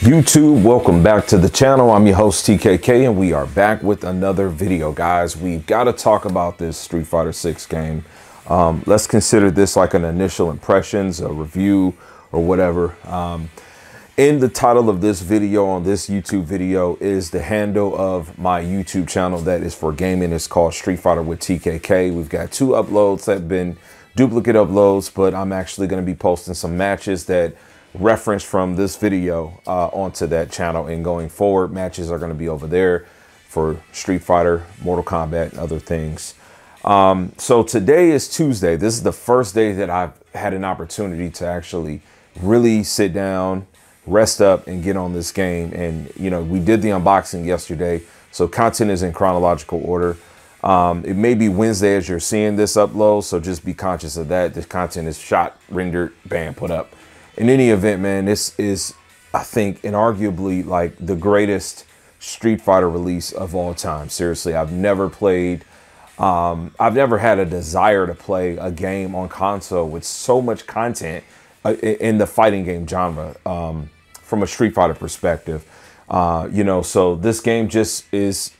YouTube, welcome back to the channel. I'm your host TKK and we are back with another video, guys. We've got to talk about this Street Fighter 6 game. Let's consider this like an initial impressions, a review or whatever. In the title of this video on this YouTube video is the handle of my YouTube channel that is for gaming. It's called Street Fighter with TKK. We've got two uploads that have been duplicate uploads, but I'm actually going to be posting some matches that reference from this video onto that channel, and going forward matches are going to be over there for Street Fighter, Mortal Kombat, and other things. So today is Tuesday. This is the first day that I've had an opportunity to actually really sit down, rest up, and get on this game. And you know, we did the unboxing yesterday, so content is in chronological order. It may be Wednesday as you're seeing this upload, so just be conscious of that. This content is shot, rendered, bam, put up. In any event, man, this is, I think, inarguably like the greatest Street Fighter release of all time. Seriously, I've never played, I've never had a desire to play a game on console with so much content in the fighting game genre from a Street Fighter perspective. You know, so this game just is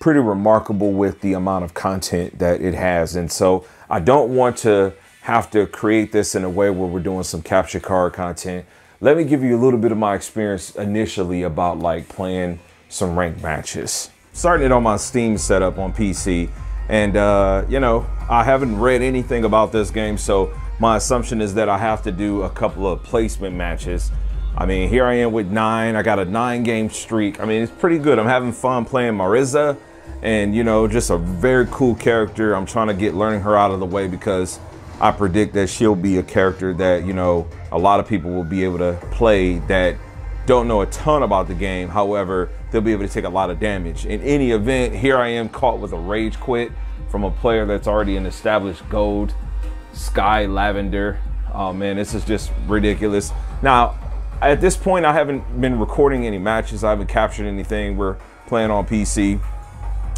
pretty remarkable with the amount of content that it has. And so I don't want to have to create this in a way where we're doing some capture card content. Let me give you a little bit of my experience initially about like playing some ranked matches. Starting it on my Steam setup on PC, and you know, I haven't read anything about this game, so my assumption is that I have to do a couple of placement matches. I mean, here I am with 9. I got a 9-game streak. I mean, it's pretty good. I'm having fun playing Marisa, and you know, just a very cool character. I'm trying to get learning her out of the way because I predict that she'll be a character that, you know, a lot of people will be able to play that don't know a ton about the game. However, they'll be able to take a lot of damage. In any event, here I am caught with a rage quit from a player that's already an established gold, Sky Lavender. Oh man, this is just ridiculous. Now, at this point, I haven't been recording any matches. I haven't captured anything. We're playing on PC.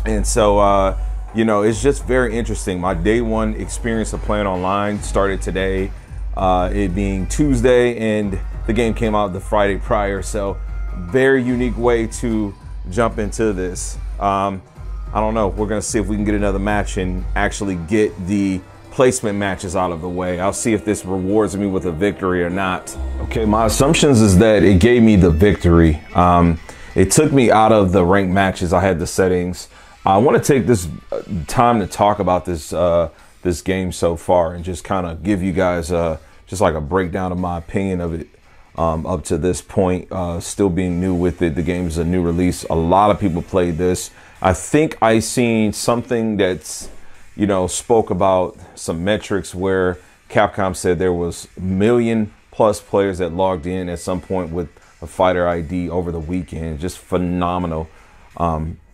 And so, you know, it's just very interesting. My day one experience of playing online started today, it being Tuesday, and the game came out the Friday prior. So very unique way to jump into this. I don't know. We're going to see if we can get another match and actually get the placement matches out of the way. I'll see if this rewards me with a victory or not. Okay, my assumptions is that it gave me the victory. It took me out of the ranked matches. I had the settings. I want to take this time to talk about this this game so far and just kind of give you guys just like a breakdown of my opinion of it up to this point. Still being new with it. The game is a new release. A lot of people played this. I think I seen something that's, you know, spoke about some metrics where Capcom said there was 1 million+ players that logged in at some point with a fighter ID over the weekend. Just phenomenal.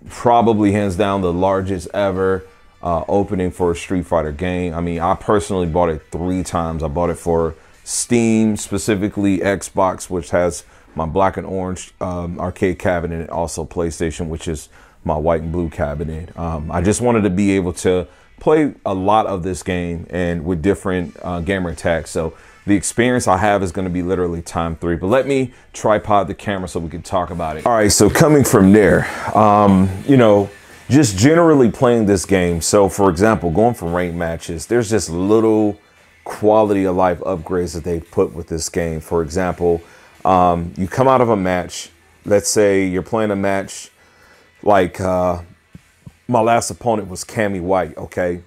Probably hands down the largest ever opening for a Street Fighter game. I mean, I personally bought it 3 times. I bought it for Steam, specifically Xbox, which has my black and orange arcade cabinet, and also PlayStation, which is my white and blue cabinet. I just wanted to be able to play a lot of this game and with different gamer tags. So the experience I have is going to be literally time 3. But let me tripod the camera so we can talk about it. All right, so coming from there, you know, just generally playing this game. So for example, going from ranked matches, there's just little quality of life upgrades that they put with this game. For example, you come out of a match. Let's say you're playing a match like my last opponent was Cammy White. Okay,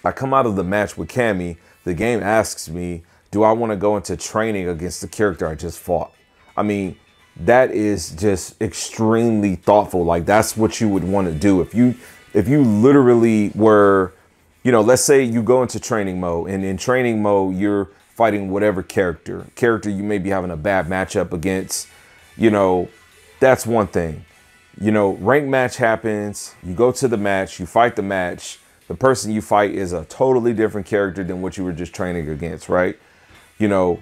I come out of the match with Cammy. The game asks me, do I want to go into training against the character I just fought? I mean, that is just extremely thoughtful. Like, that's what you would want to do. If you literally were, you know, let's say you go into training mode, and in training mode, you're fighting whatever character you may be having a bad matchup against, you know, that's one thing. You know, ranked match happens, you go to the match, you fight the match. The person you fight is a totally different character than what you were just training against, right? You know,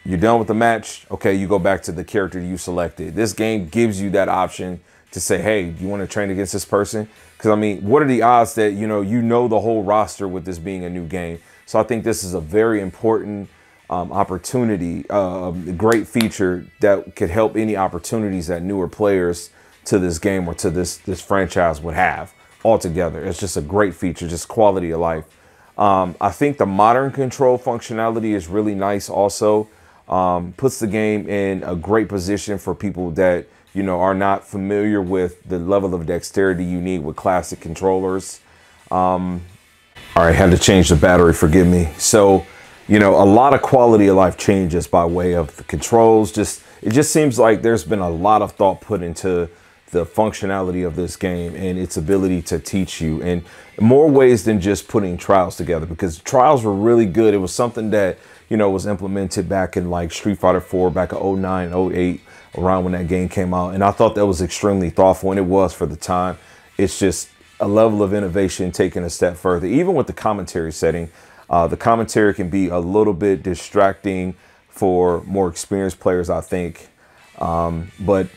you're done with the match. Okay, you go back to the character you selected. This game gives you that option to say, hey, do you want to train against this person? Because, I mean, what are the odds that, you know the whole roster with this being a new game? So I think this is a very important opportunity, great feature that could help any opportunities that newer players to this game or to this franchise would have altogether. It's just a great feature, just quality of life. I think the modern control functionality is really nice also. Puts the game in a great position for people that, you know, are not familiar with the level of dexterity you need with classic controllers. All right, had to change the battery, forgive me. So, you know, a lot of quality of life changes by way of the controls. It just seems like there's been a lot of thought put into the functionality of this game and its ability to teach you in more ways than just putting trials together, because trials were really good. It was something that, you know, was implemented back in like Street Fighter 4, back in 09, 08, around when that game came out. And I thought that was extremely thoughtful, and it was for the time. It's just a level of innovation taken a step further, even with the commentary setting. The commentary can be a little bit distracting for more experienced players, I think. But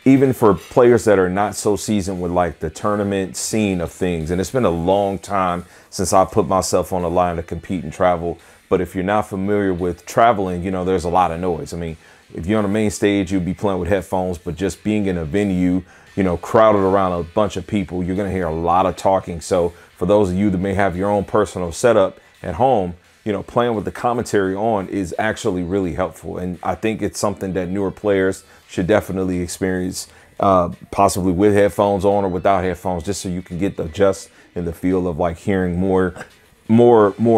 even for players that are not so seasoned with like the tournament scene of things, and it's been a long time since I put myself on the line to compete and travel. But if you're not familiar with traveling, you know, there's a lot of noise. I mean, if you're on the main stage, you'll be playing with headphones, but just being in a venue, you know, crowded around a bunch of people, you're going to hear a lot of talking. So for those of you that may have your own personal setup at home, you know, playing with the commentary on is actually really helpful. And I think it's something that newer players should definitely experience, possibly with headphones on or without headphones, just so you can get the just in the feel of like hearing more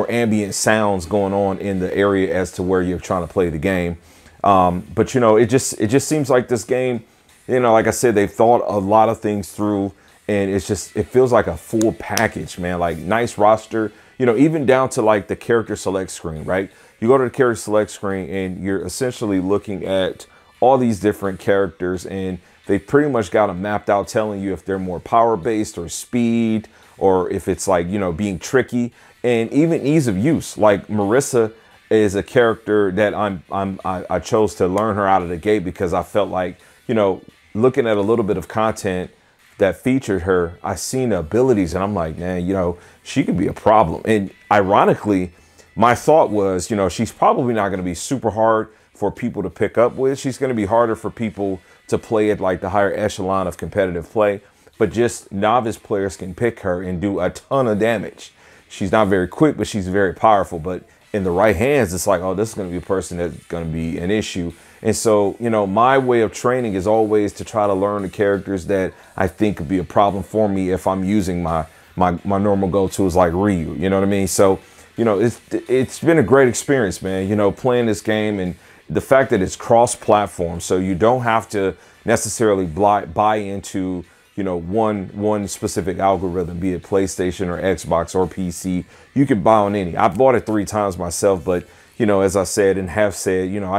ambient sounds going on in the area as to where you're trying to play the game. But, you know, it just seems like this game, you know, like I said, they've thought a lot of things through, and it feels like a full package, man. Like, nice roster, you know, even down to like the character select screen, right? You go to the character select screen and you're essentially looking at all these different characters, and they pretty much got them mapped out, telling you if they're more power based or speed, or if it's like, you know, being tricky, and even ease of use. Like Marisa is a character that I chose to learn her out of the gate, because I felt like, you know, looking at a little bit of content that featured her, I seen the abilities and I'm like, man, you know, she could be a problem. And ironically, my thought was, you know, she's probably not going to be super hard for people to pick up with. She's going to be harder for people to play at like the higher echelon of competitive play, but just novice players can pick her and do a ton of damage. She's not very quick, but she's very powerful. But in the right hands, it's like, oh, this is going to be a person that's going to be an issue. And so, you know, my way of training is always to try to learn the characters that I think could be a problem for me if I'm using my normal go-tos like Ryu, you know what I mean? So, you know, it's been a great experience, man, you know, playing this game, and the fact that it's cross-platform, so you don't have to necessarily buy into, you know, one specific algorithm, be it PlayStation or Xbox or PC. You can buy on any. I bought it 3 times myself, but, you know, as I said and have said, you know,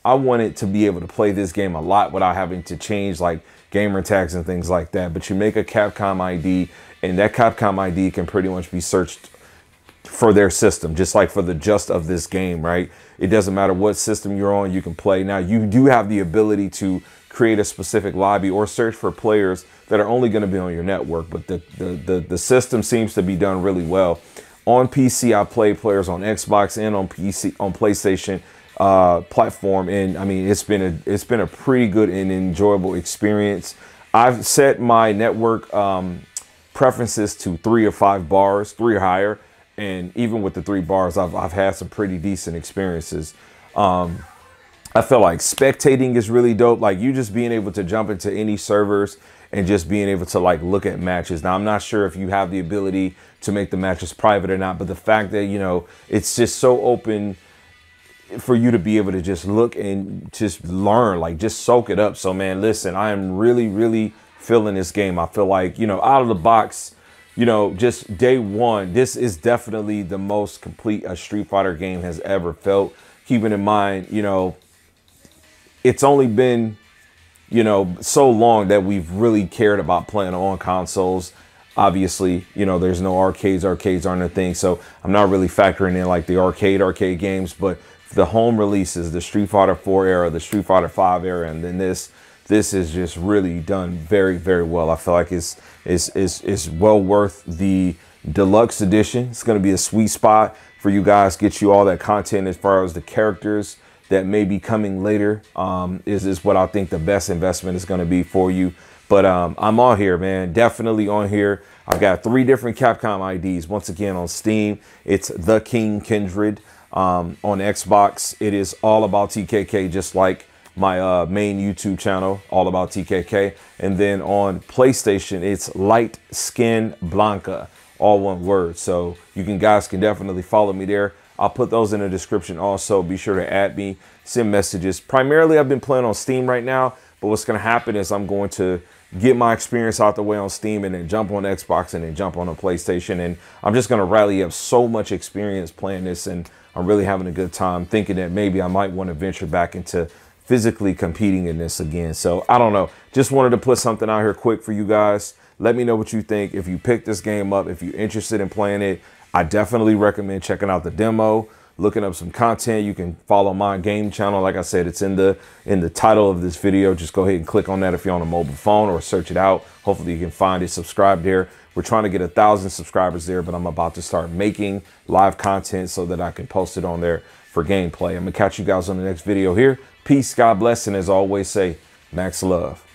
I wanted to be able to play this game a lot without having to change like gamer tags and things like that. But you make a Capcom ID, and that Capcom ID can pretty much be searched for their system, just like for the just of this game, right? It doesn't matter what system you're on, you can play. Now, you do have the ability to create a specific lobby or search for players that are only going to be on your network, but the system seems to be done really well. On PC, I play players on Xbox and on PC, on PlayStation platform, and I mean, it's been a pretty good and enjoyable experience. I've set my network preferences to 3 or 5 bars, 3 or higher, and even with the 3 bars, I've had some pretty decent experiences. I feel like spectating is really dope. Like, you just being able to jump into any servers and just being able to like look at matches. Now, I'm not sure if you have the ability to make the matches private or not, but the fact that, you know, it's just so open for you to be able to just look and just learn, like just soak it up. So, man, listen, I am really, really feeling this game. I feel like, you know, out of the box, you know, just day one, this is definitely the most complete a Street Fighter game has ever felt. Keeping in mind, you know, it's only been, you know, so long that we've really cared about playing on consoles. Obviously, you know, there's no arcades. Arcades aren't a thing. So I'm not really factoring in like the arcade games, but the home releases, the Street Fighter 4 era, the Street Fighter 5 era, and then this is just really done very, very well. I feel like it's well worth the Deluxe Edition. It's going to be a sweet spot for you guys, get you all that content as far as the characters that may be coming later. Is what I think the best investment is going to be for you. But I'm on here, man. Definitely on here. I've got 3 different Capcom IDs. Once again, on Steam, it's The King Kindred. On Xbox, it is All About TKK, just like my main YouTube channel, All About TKK. And then on PlayStation, it's Light Skin Blanca, all one word. So guys can definitely follow me there. I'll put those in the description also. Be sure to add me, send messages. Primarily, I've been playing on Steam right now, but what's going to happen is I'm going to get my experience out the way on Steam and then jump on Xbox and then jump on a PlayStation. And I'm just going to rally up so much experience playing this, and I'm really having a good time thinking that maybe I might want to venture back into physically competing in this again. So I don't know. Just wanted to put something out here quick for you guys. Let me know what you think. If you pick this game up, if you're interested in playing it, I definitely recommend checking out the demo, looking up some content. You can follow my game channel. Like I said, it's in the title of this video. Just go ahead and click on that if you're on a mobile phone, or search it out. Hopefully you can find it. Subscribe there. We're trying to get 1,000 subscribers there, but I'm about to start making live content so that I can post it on there for gameplay. I'm gonna catch you guys on the next video here. Peace, God bless, and as always say, max love.